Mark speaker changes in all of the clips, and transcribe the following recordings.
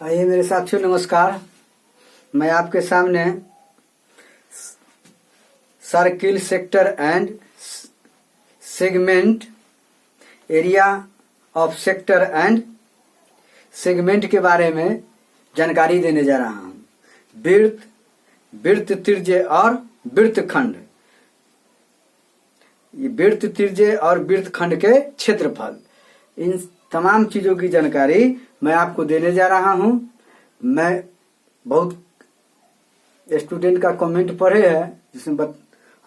Speaker 1: आइए मेरे साथियों, नमस्कार। मैं आपके सामने circle, sector and segment, area of sector and segment के बारे में जानकारी देने जा रहा हूँ। वृत्त, त्रिज्य और वृत्तखंड। ये वृत्त, त्रिज्य और वृत्तखंड के क्षेत्रफल, इन तमाम चीजों की जानकारी मैं आपको देने जा रहा हूं। मैं बहुत स्टूडेंट का कमेंट पढ़े है जिसमें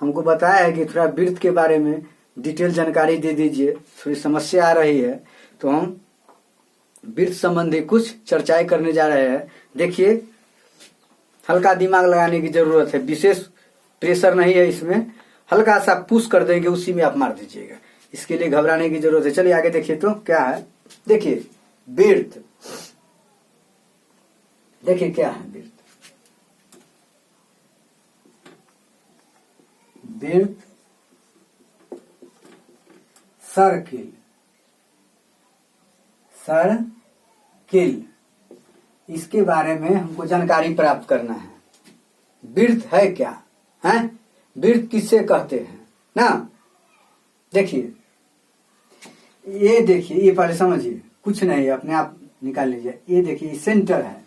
Speaker 1: हमको बताया है कि थोड़ा वृत्त के बारे में डिटेल जानकारी दे दीजिए, थोड़ी समस्या आ रही है। तो हम वृत्त संबंधी कुछ चर्चाएं करने जा रहे हैं। देखिए, हल्का दिमाग लगाने की जरूरत है, विशेष प्रेशर नहीं है इसमें, हल्का सा पुश कर देंगे, उसी में आप मार दीजिएगा। इसके लिए घबराने की जरूरत है। चलिए आगे देखिए तो क्या है। देखिए वृत्त, देखिए क्या है वृत्त। वृत्त, सर्किल, सर्किल, इसके बारे में हमको जानकारी प्राप्त करना है। वृत्त है क्या है, वृत्त किससे कहते हैं ना। देखिए, ये देखिए, ये पहले समझिए, कुछ नहीं, अपने आप निकाल लीजिए। ये देखिए, सेंटर है,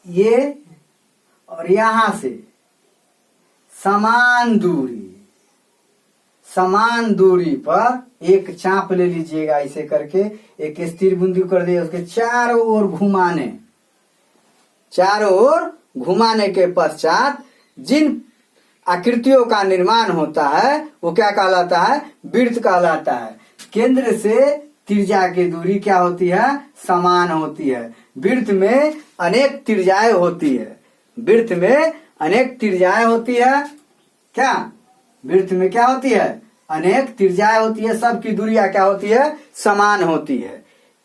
Speaker 1: ये और यहां से समान दूरी पर एक चाप ले लीजिएगा, ऐसे करके एक स्थिर बिंदु कर दिए, उसके चारों ओर घुमाने के पश्चात जिन आकृतियों का निर्माण होता है वो क्या कहलाता है, वृत्त कहलाता है। केंद्र से त्रिज्या की दूरी क्या होती है, समान होती है। वृत्त में अनेक त्रिज्याएं होती है, वृत्त में अनेक त्रिज्याएं होती है। क्या वृत्त में क्या होती है, अनेक त्रिज्याएं होती है। सबकी दूरियां क्या होती है, समान होती है।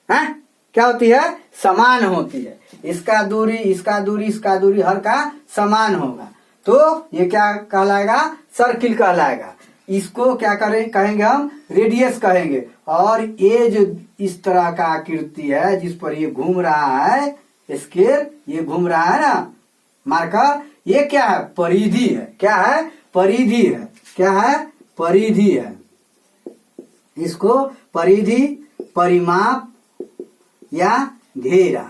Speaker 1: हैं? क्या होती है, समान होती है। इसका दूरी हर का समान होगा, तो ये क्या कहलाएगा, सर्किल कहलाएगा। इसको क्या कहेंगे हम, रेडियस कहेंगे। और ये जो इस तरह का आकृति है जिस पर ये घूम रहा है स्केल, ये घूम रहा है ना मार्कर, ये क्या है, परिधि है। क्या है, परिधि है। क्या है, परिधि है। इसको परिधि, परिमाप या घेरा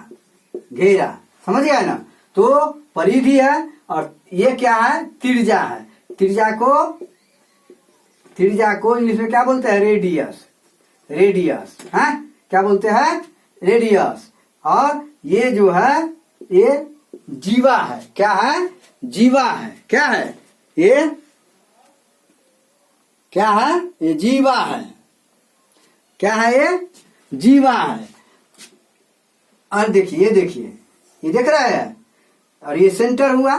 Speaker 1: समझ गया ना। तो परिधि है और ये क्या है, त्रिज्या है। त्रिज्या को इंग्लिश में क्या बोलते हैं, रेडियस है। क्या बोलते हैं, रेडियस। और ये जो है ये जीवा है। क्या है, जीवा है। क्या है ये, क्या है, ये जीवा है। क्या है, ये जीवा है। और देखिए, ये देख रहा है, और ये सेंटर हुआ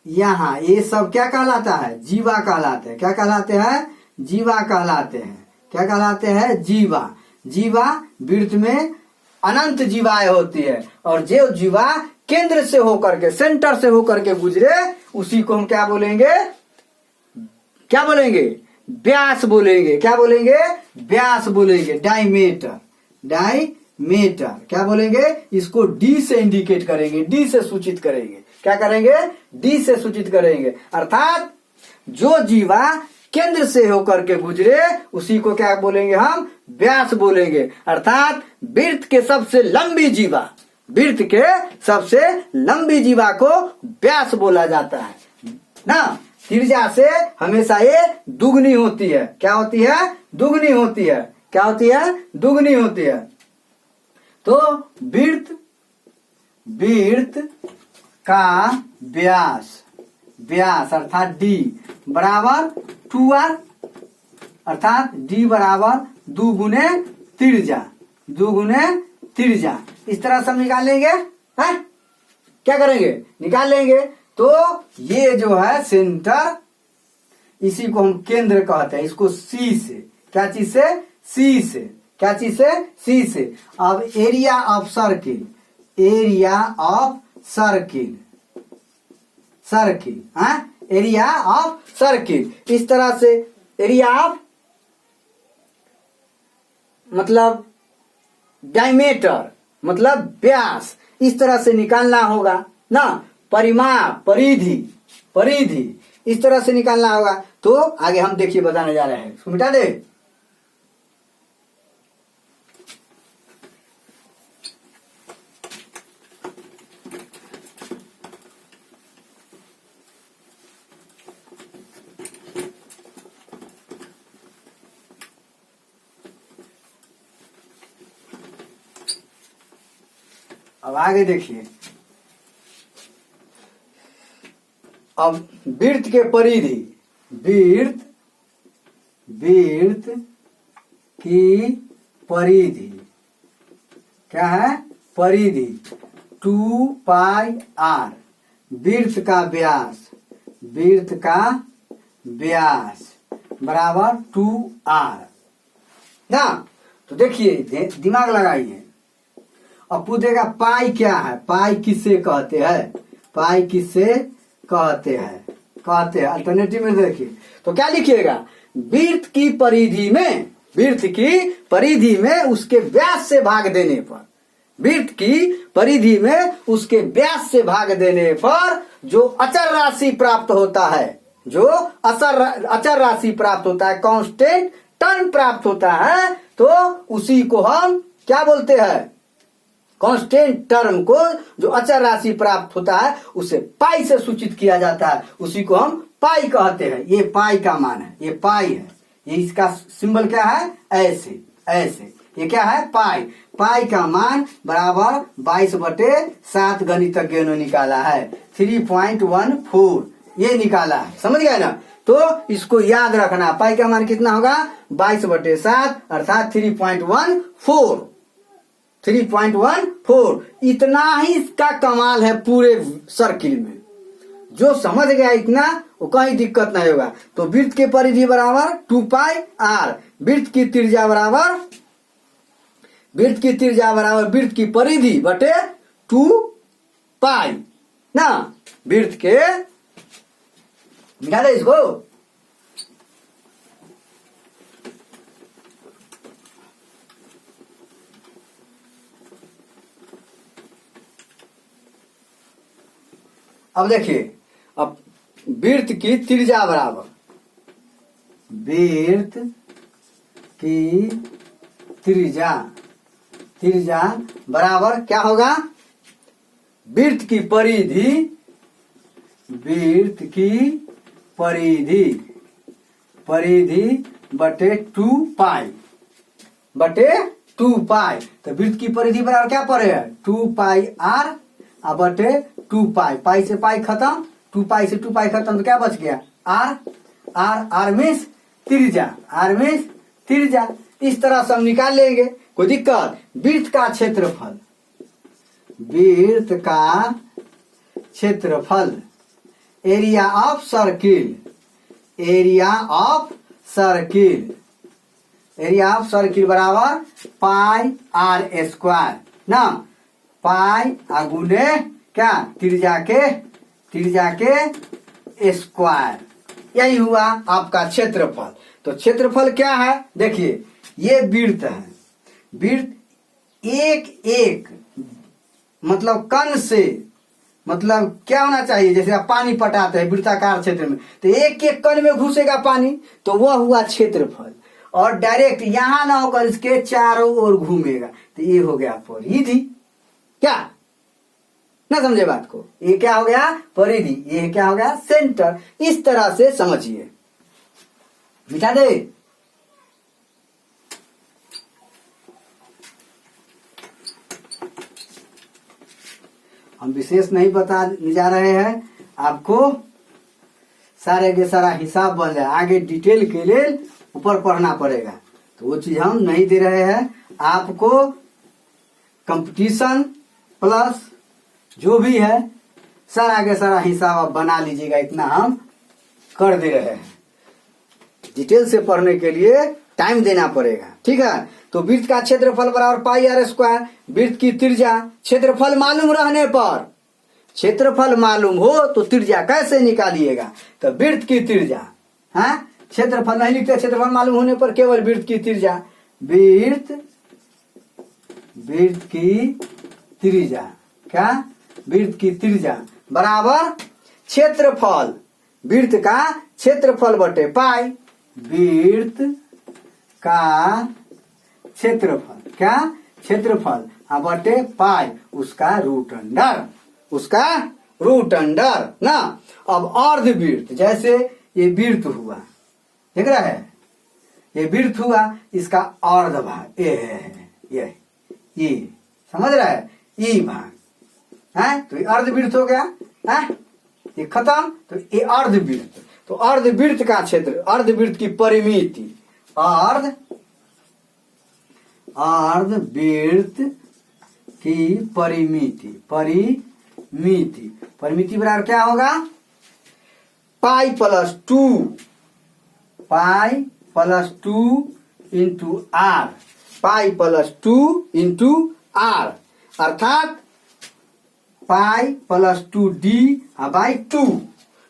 Speaker 1: यहाँ। ये सब क्या कहलाता है, जीवा कहलाते हैं। क्या कहलाते हैं, जीवा कहलाते हैं। क्या कहलाते हैं, जीवा। वृत्त में अनंत जीवाएं होती है, और जो जीवा केंद्र से होकर के, सेंटर से होकर के गुजरे, उसी को हम क्या बोलेंगे, व्यास बोलेंगे। क्या बोलेंगे, व्यास बोलेंगे। डायमीटर क्या बोलेंगे, इसको डी से इंडिकेट करेंगे, डी से सूचित करेंगे। क्या करेंगे, डी से सूचित करेंगे। अर्थात जो जीवा केंद्र से होकर के गुजरे उसी को क्या बोलेंगे, हम व्यास बोलेंगे। अर्थात वृत्त के सबसे लंबी जीवा को व्यास बोला जाता है ना। त्रिज्या से हमेशा ये दुगनी होती है। क्या होती है, दुगनी होती है। क्या होती है, दुगनी होती है। तो वृत्त का व्यास अर्थात डी बराबर 2r, अर्थात डी बराबर 2 गुने त्रिज्या। इस तरह से हम निकाल लेंगे। है? क्या करेंगे, निकाल लेंगे। तो ये जो है सेंटर, इसी को हम केंद्र कहते हैं। इसको सी से, क्या चीज से, सी से। क्या चीज से, सी से। अब area of circle area of circle, इस तरह से एरिया ऑफ मतलब डायमीटर मतलब व्यास, इस तरह से निकालना होगा ना। परिमाप, परिधि, परिधि इस तरह से निकालना होगा। तो आगे हम देखिए बताने जा रहे हैं, इसको मिटा दे। अब आगे देखिए, अब वृत्त के परिधि, वृत्त की परिधि क्या है? परिधि 2 पाई आर। वृत्त का व्यास, वृत्त का व्यास बराबर 2r ना। तो देखिए दिमाग लगाइए, अब पूछेगा पाई क्या है, पाई किससे कहते हैं, पाई किससे कहते हैं, कहते हैं अल्टरनेटिव में देखिए। तो क्या लिखिएगा? वृत्त की परिधि में, वृत्त की परिधि में उसके व्यास से भाग देने पर, वृत्त की परिधि में उसके व्यास से भाग देने पर जो अचर राशि प्राप्त होता है, जो अचर राशि प्राप्त होता है, कांस्टेंट टर्म प्राप्त होता है, तो उसी को हम क्या बोलते हैं? कांस्टेंट टर्म को जो अचर राशि प्राप्त होता है उसे पाई से सूचित किया जाता है, उसी को हम पाई कहते हैं। ये पाई का मान है, ये पाई है, ये इसका सिंबल क्या है? ऐसे ऐसे, ये क्या है? पाई। पाई का मान बराबर 22/7 गणितज्ञों ने निकाला है, 3.14 ये निकाला है, समझ गए ना। तो इसको याद रखना, पाई का मान कितना होगा? 22/7 अर्थात 3.14, 3.14। इतना ही इसका कमाल है पूरे सर्किल में, जो समझ गया इतना वो कहीं दिक्कत नहीं होगा। तो वृत्त के परिधि बराबर 2 पाई आर, वृत्त की त्रिज्या बराबर, वृत्त की त्रिज्या बराबर वृत्त की परिधि बटे 2 पाई ना। वृत्त के, मिटा दे इसको, अब देखिए, अब वृत्त की त्रिज्या बराबर, वृत्त की त्रिज्या, त्रिज्या बराबर क्या होगा? वृत्त की परिधि, वृत्त की परिधि, परिधि बटे 2 पाई, बटे 2 पाई। तो वृत्त की परिधि बराबर क्या पड़ेगा? 2 पाई आर बटे 2 पाई, पाई से पाई खत्म, 2 पाई से 2 पाई खत्म, तो क्या बच गया? आर। आर आर मीन्स त्रिज्या, आर मीन्स त्रिज्या। इस तरह से हम निकाल लेंगे, कोई दिक्कत? वृत्त का क्षेत्रफल, वृत्त का क्षेत्रफल, area of circle, area of circle, area of circle बराबर पाई आर स्क्वायर ना। पाई गुने क्या? त्रिज्या के स्क्वायर, यही हुआ आपका क्षेत्रफल। तो क्षेत्रफल क्या है? देखिए ये वृत्त है, वृत्त एक एक मतलब कण से, मतलब क्या होना चाहिए? जैसे आप पानी पटाते हैं वृत्ताकार क्षेत्र में, तो एक एक कण में घुसेगा पानी, तो वह हुआ क्षेत्रफल। और डायरेक्ट यहां ना होकर इसके चारों ओर घूमेगा, तो ये हो गया परिधि। क्या ना समझे बात को? ये क्या हो गया? परिधि। ये क्या हो गया? सेंटर। इस तरह से समझिए, मिटा दे। हम विशेष नहीं बताने जा रहे हैं आपको, सारे के सारा हिसाब बन जाए, आगे डिटेल के लिए ऊपर पढ़ना पड़ेगा, तो वो चीज हम नहीं दे रहे हैं आपको। कंपटीशन प्लस जो भी है सारा के सारा हिसाब आप बना लीजिएगा, इतना हम कर दे रहे हैं। डिटेल से पढ़ने के लिए टाइम देना पड़ेगा, ठीक है। तो वृत्त का क्षेत्रफल बराबर पाई आर स्क्वायर, वृत्त की त्रिज्या, क्षेत्रफल मालूम रहने पर, क्षेत्रफल मालूम हो तो त्रिज्या कैसे निकालिएगा? तो वृत्त की त्रिज्या, हाँ क्षेत्रफल नहीं लिखते, क्षेत्रफल मालूम होने पर केवल वृत्त की त्रिज्या, वृत्त वृत्त की त्रिज्या, क्या, वृत्त की त्रिज्या बराबर क्षेत्रफल, वृत्त का क्षेत्रफल बटे पाई, वृत्त का क्षेत्रफल, क्या, क्षेत्रफल बटे पाई उसका रूट अंडर, उसका रूट अंडर ना। अब अर्धवृत्त, जैसे ये वृत्त हुआ, देख रहा है, ये वृत्त हुआ, इसका अर्ध भाग ये समझ रहा है, ई भाग है, तो ये अर्धवृत्त हो गया है, ये खत्म, तो ये अर्धवृत्त, तो अर्धवृत्त का क्षेत्र, अर्धवृत्त की परिमिति, अर्धवृत्त की परिमिति बराबर क्या होगा, pi plus two into R, pi plus two into R, अर्थात pi plus two D by two,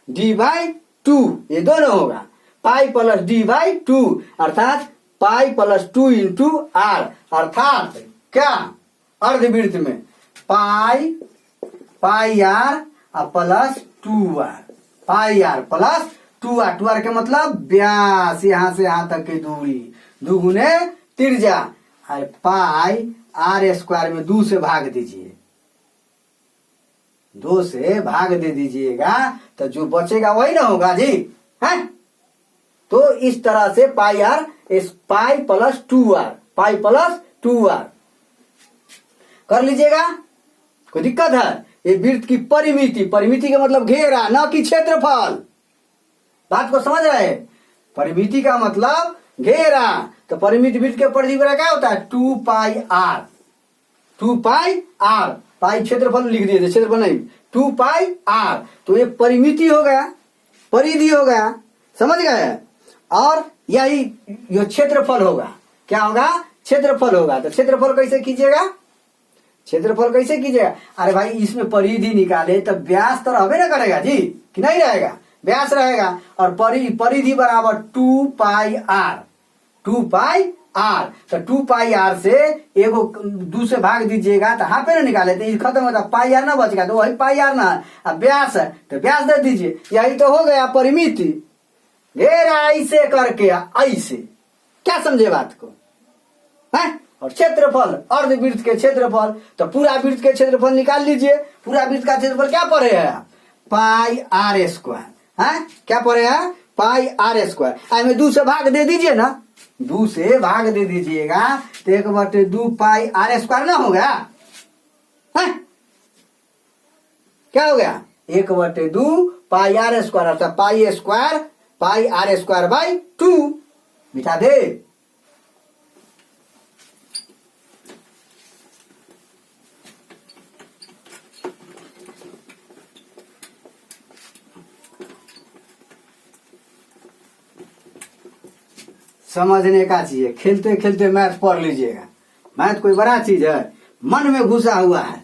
Speaker 1: D by two, ये दोनों होगा, pi plus D by two, अर्थात pi plus two into R, अर्थात क्या, अर्धवृत्त में pi R plus two R, pi R plus two R के मतलब व्यास, यहां से यहां तक की दूरी, दुगुने त्रिज्या, और पाई आर स्क्वायर में 2 से भाग दीजिए, 2 से भाग दे दीजिएगा, तो जो बचेगा वही ना होगा जी, है। तो इस तरह से pi R, pi plus two R, pi plus two R कर लीजिएगा, कोई दिक्कत है। ये वृत्त की परिमिति, परिमिति का मतलब घेरा, न कि क्षेत्रफल, बात को समझ रहे हैं, परिमिति का मतलब घेरा, तो परिमिति वृत्त के परिधि बड़ा क्या होता है, 2 पाई आर, 2 पाई आर, पाई क्षेत्रफल लिख दिए थे, क्षेत्रफल नहीं, 2 पाई आर, तो ये परिमिति हो गया, परिधि हो गया, समझ गए। और यही जो क्षेत्रफल होगा, क्या होगा, क्षेत्रफल होगा, तो क्षेत्रफल कैसे कीजिएगा, क्षेत्रफल कैसे कीजिएगा, अरे भाई इसमें परिधि निकाले तो व्यास तो रहबे ना करेगा जी, कि नहीं रहेगा, व्यास रहेगा, और परिधि बराबर 2 पाई आर, 2 पाई आर, तो 2 पाई आर से एगो 2 से भाग दीजिएगा, तो हाफ पे ना निकाले, तो खत्म होता, पाई आर ना बचेगा, तो वही पाई आर ना, अब व्यास है तो व्यास दे दीजिए, यही तो हो गया परिमिति, घेरा ऐसे करके ऐसे, क्या समझे बात को, है। और क्षेत्रफल, अर्धवृत्त के क्षेत्रफल, तो पूरा वृत्त के क्षेत्रफल निकाल लीजिए, पूरा वृत्त का क्षेत्रफल क्या पड़े है, पाई आर स्क्वायर, है, क्या पड़े है, पाई आर स्क्वायर, में 2 से भाग दे दीजिए ना, 2 से भाग दे दीजिएगा, तो 1/2 पाई आर स्क्वायर ना हो गया, है, क्या हो गया, 1/2 पाई आर स्क्वायर, अर्थात pi square pi are square by 2, मिटा दे, समझने का चीज है, खेलते खेलते मैथ पढ़ लीजिएगा, मैथ कोई बड़ा चीज है, मन में घुसा हुआ है,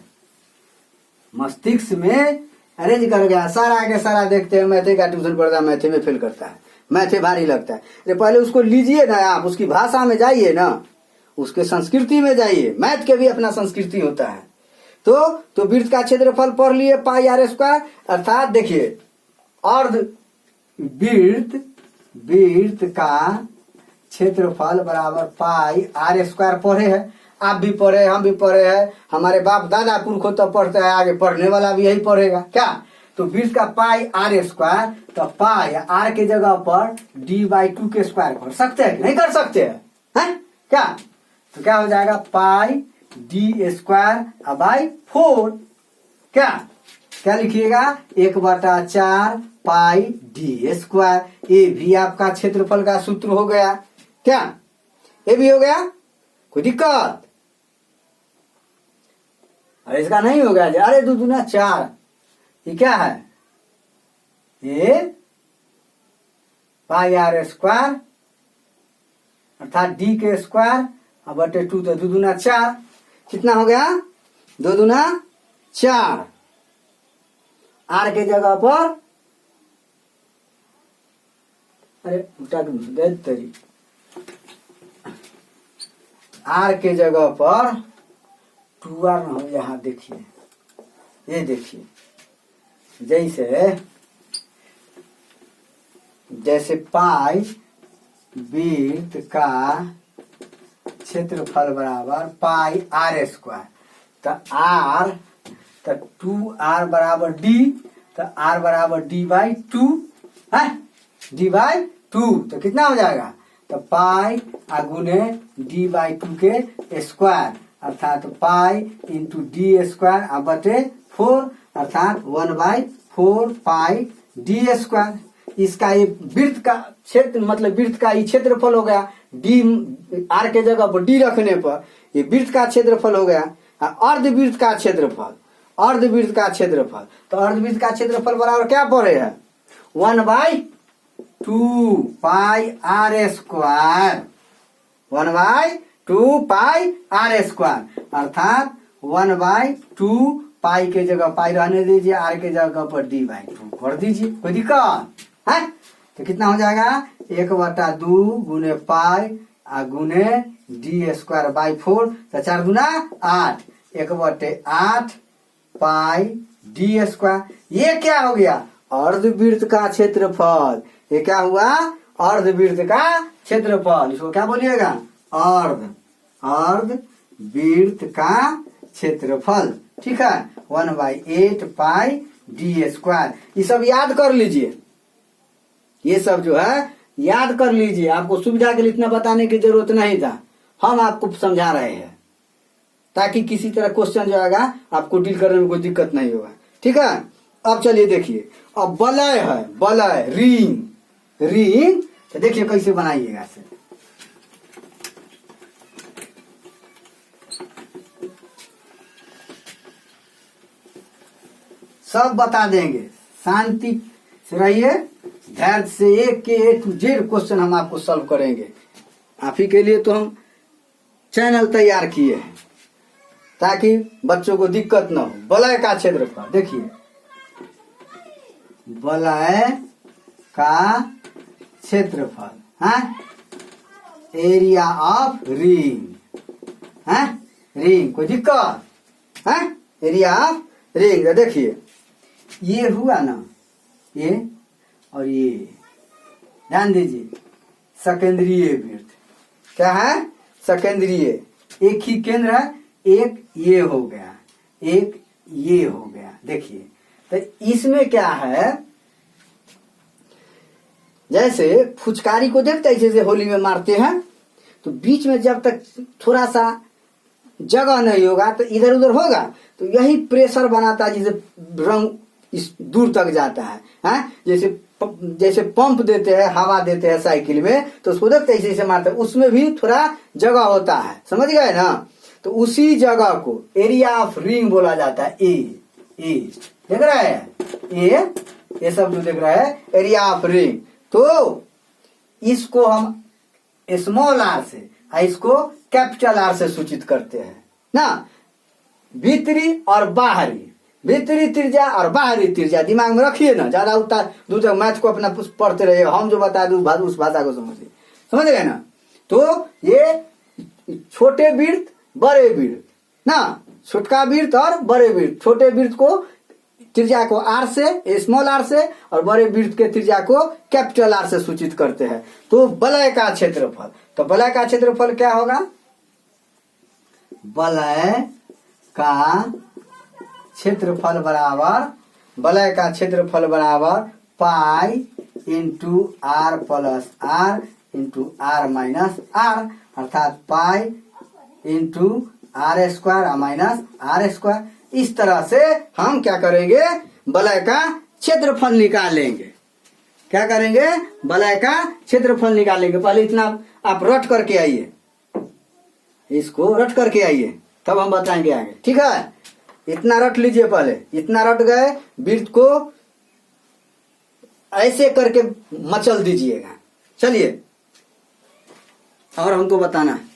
Speaker 1: मस्तिष्क में अरेंज कर गया, सारा के सारा देखते हैं, मैथे का ट्यूशन पढ़ता है, मैथे में फेल करता है, मैथे भारी लगता है, तो पहले उसको लीजिए ना, आप उसकी भाषा में जाइए ना, उसके संस्कृति में जाइए, मैथ के भी अपना संस्कृति होता है। तो वृत्त का क्षेत्रफल पढ़ लिए पाई आर स्क्वायर, अर्थात देखिए अर्ध वृत्त का क्षेत्रफल बराबर पाई आर स्क्वायर पढ़े है, आप भी पढ़े, हम भी पढ़े हैं, हमारे बाप दादा पुरखों तो पढ़ते हैं, आगे पढ़ने वाला भी यही पढ़ेगा, क्या, तो वृत्त का पाई आर स्क्वायर, तो पाई आर के जगह पर d/2 के स्क्वायर कर सकते हैं, नहीं कर सकते हैं, क्या, तो क्या हो जाएगा, पाई d स्क्वायर बाई 4, क्या लिखिएगा, 1/4 पाई d स्क्वायर, ये भी आपका क्षेत्रफल का सूत्र हो गया, क्या, ये भी हो गया, कोई दिक्कत, अरे इसका नहीं हो गया, अरे 2 दूना 4, ये क्या है, ये पाई आर स्क्वायर अर्थात डी के स्क्वायर बटे 2, तो 2 दूना 4, कितना हो गया, 2 दूना 4, आर के जगह पर, अरे उल्टा दे तरी, आर के जगह पर 2r हो, यहाँ देखिए, ये देखिए, जैसे पाई वृत्त का क्षेत्रफल बराबर पाई आर स्क्वायर, तो आर, तो 2r बराबर डी, तो r बराबर d/2 है, d/2, तो कितना हो जाएगा, तो पाई गुने d/2 के स्क्वायर, अर्थात पाई इंटू डी स्क्वायर बटे 4, अर्थात 1/4 पाई डी स्क्वायर। इसका ये वृत्त का क्षेत्र, मतलब वृत्त का ये क्षेत्रफल हो गया, डी आर के जगह पर डी रखने पर ये वृत्त का क्षेत्रफल हो गया। अर्धवृत्त का क्षेत्रफल, अर्धवृत्त का क्षेत्रफल, तो अर्धवृत्त का क्षेत्रफल बराबर क्या पड़े है, 1/2 pi are square, 1/2 pi are square, अर्थात 1/2 पाई के जगह पाई रहने दीजिए, आर के जगह पर d/2 कर दीजिए, कोई दिक्कत है। तो कितना हो जाएगा, 1/2 गुने पाई गुने डी स्क्वायर बाई 4, तो 4 गुना 8, 1/8 पाई डी स्क्वायर। ये क्या हो गया, अर्धवृत्त का क्षेत्रफल। ये क्या हुआ, अर्धवृत्त का क्षेत्रफल। इसको क्या बोलिएगा, अर्धवृत्त का क्षेत्रफल। ठीक है, 1/8 पाई डी स्क्वायर। ये सब याद कर लीजिए, ये सब जो है याद कर लीजिए। आपको सुविधा के लिए इतना बताने की जरूरत नहीं था, हम आपको समझा रहे हैं ताकि किसी तरह क्वेश्चन जो आएगा आपको डील करने में कोई दिक्कत नहीं होगा। ठीक है, अब चलिए देखिए, अब वलय है, वलय रिंग, रिंग, तो देखिए कैसे बनाइएगा इसे। सब बता देंगे, शांति से रहिए, धैर्य से एक के A to Z क्वेश्चन हम आपको सॉल्व करेंगे। आप ही के लिए तो हम चैनल तैयार किए हैं ताकि बच्चों को दिक्कत न हो। वलय का क्षेत्रफल देखिए, वलय का क्षेत्रफल है, एरिया ऑफ रिंग है, रिंग, कोई दिक्कत है, एरिया ऑफ रिंग। देखिए ये हुआ ना, ये और ये, ध्यान दीजिए, सकेंद्रीय वृत्त क्या है, सकेंद्रीय, एक ही केंद्र है, एक ये हो गया, एक ये हो गया। देखिए तो इसमें क्या है, जैसे फुचकारी को देखते हैं, जैसे होली में मारते हैं, तो बीच में जब तक थोड़ा सा जगह नहीं होगा तो इधर उधर होगा, तो यही प्रेशर बनाता है, जिसे रंग इस दूर तक जाता है, हैं? जैसे पंप देते हैं, हवा देते हैं साइकिल में, तो उसको देखते हैं ऐसे मारते हैं, उसमें भी थोड़ा जगह होता है, समझ गए ना। तो उसी जगह को एरिया ऑफ रिंग बोला जाता है। ए देख रहे हैं, ये सब जो देख रहे हैं एरिया ऑफ रिंग। तो इसको हम स्मॉल आर से, इसको कैपिटल आर से सूचित करते हैं ना। भीतरी और बाहरी, भीतरी त्रिज्या और बाहरी त्रिज्या दिमाग में रखिए ना, ज्यादा उतना दूर तक मैथ को अपना पढ़ते रहिए, हम जो बता दूं उस भाषा को समझिए, समझ गए ना। तो ये छोटे वृत्त बड़े वृत्त ना, छोटका वृत्त और बड़े वृत्त, छोटे वृत्त को त्रिज्या को आर से, स्मॉल आर से, और बड़े वृत्त के त्रिज्या को कैपिटल आर से सूचित करते हैं। तो वलय का क्षेत्रफल, तो वलय का क्षेत्रफल क्या होगा, वलय का क्षेत्रफल बराबर, वलय का क्षेत्रफल बराबर pi into R plus R into R minus R, अर्थात pi into R square minus R square. इस तरह से हम क्या करेंगे, वलय का क्षेत्रफल निकालेंगे। क्या करेंगे, वलय का क्षेत्रफल निकालेंगे। पहले इतना आप रट करके आइए, इसको रट करके आइए, तब हम बताएंगे आगे। ठीक है, इतना रट लीजिए, पहले इतना रट गए, वृत्त को ऐसे करके मचल दीजिएगा। चलिए और हमको बताना है।